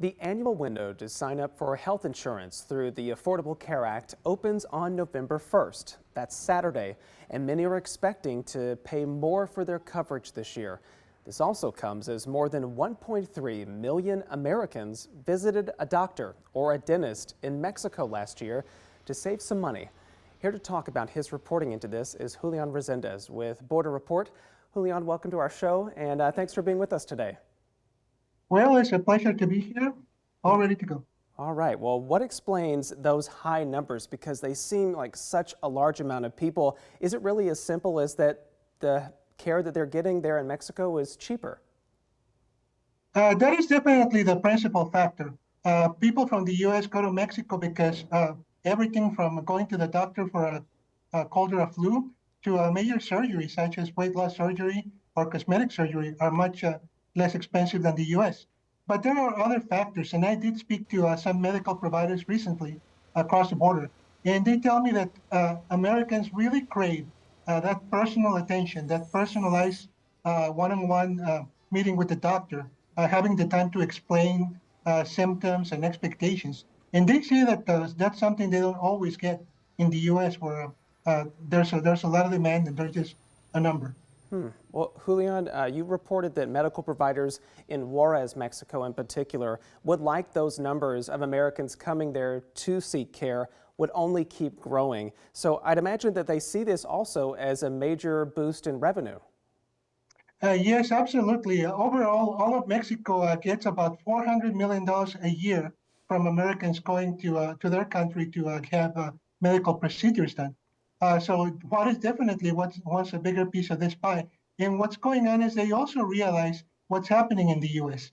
The annual window to sign up for health insurance through the Affordable Care Act opens on November 1st. That's Saturday, and many are expecting to pay more for their coverage this year. This also comes as more than 1.3 million Americans visited a doctor or a dentist in Mexico last year to save some money. Here to talk about his reporting into this is Julian Resendiz with Border Report. Julian, welcome to our show, and thanks for being with us today. Well, it's a pleasure to be here, all ready to go. All right. Well, what explains those high numbers? Because they seem like such a large amount of people. Is it really as simple as that the care that they're getting there in Mexico is cheaper? That is definitely the principal factor. People from the U.S. go to Mexico because everything from going to the doctor for a cold or a flu to a major surgery such as weight loss surgery or cosmetic surgery are much less expensive than the U.S. But there are other factors, and I did speak to some medical providers recently across the border, and they tell me that Americans really crave that personal attention, that personalized one-on-one meeting with the doctor, having the time to explain symptoms and expectations. And they say that that's something they don't always get in the U.S., where there's a lot of demand and there's just a number. Well, Julian, you reported that medical providers in Juarez, Mexico in particular, would like those numbers of Americans coming there to seek care would only keep growing. So I'd imagine that they see this also as a major boost in revenue. Yes, absolutely. Overall, all of Mexico gets about $400 million a year from Americans going to their country to have medical procedures done. So Juarez definitely wants a bigger piece of this pie. And what's going on is they also realize what's happening in the U.S.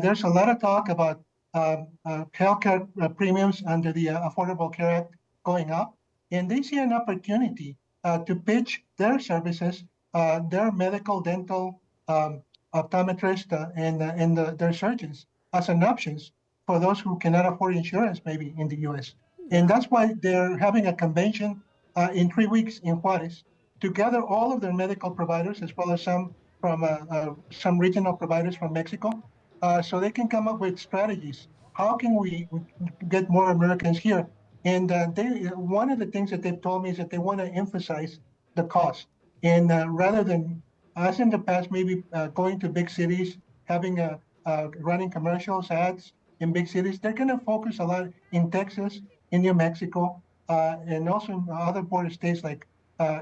There's a lot of talk about healthcare premiums under the Affordable Care Act going up, and they see an opportunity to pitch their services, their medical, dental, optometrist, and their surgeons as an options for those who cannot afford insurance maybe in the U.S. And that's why they're having a convention in 3 weeks in Juarez to gather all of their medical providers as well as some from some regional providers from Mexico, so they can come up with strategies. How can we get more Americans here? And one of the things that they've told me is that they want to emphasize the cost. And rather than, as in the past, maybe going to big cities, having running commercials, ads in big cities, they're going to focus a lot in Texas, in New Mexico, and also in other border states like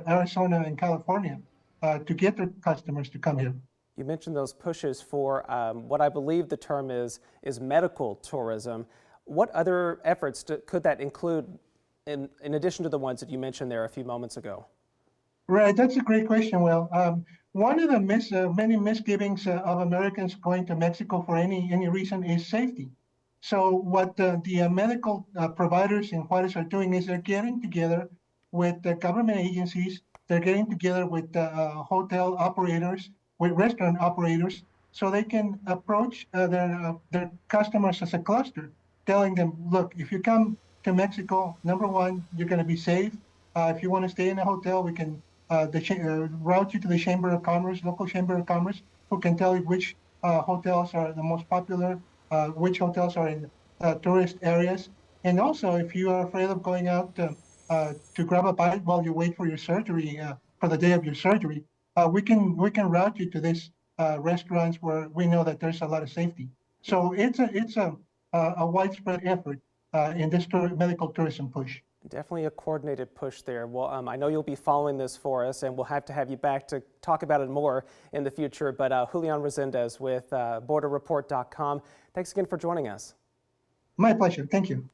Arizona and California to get their customers to come here. You mentioned those pushes for what I believe the term is medical tourism. What other efforts could that include in addition to the ones that you mentioned there a few moments ago? Right, that's a great question. Well, one of the many misgivings of Americans going to Mexico for any reason is safety. So what the medical providers in Juarez are doing is they're getting together with the government agencies, they're getting together with hotel operators, with restaurant operators, so they can approach their customers as a cluster, telling them, look, if you come to Mexico, number one, you're going to be safe. If you want to stay in a hotel, we can route you to the Chamber of Commerce, local Chamber of Commerce, who can tell you which hotels are the most popular, which hotels are in tourist areas. And also, if you are afraid of going out to grab a bite while you wait for your surgery, for the day of your surgery, we can route you to these restaurants where we know that there's a lot of safety. So it's a widespread effort in this medical tourism push. Definitely a coordinated push there. Well, I know you'll be following this for us, and we'll have to have you back to talk about it more in the future. But Julian Resendiz with borderreport.com, thanks again for joining us. My pleasure. Thank you.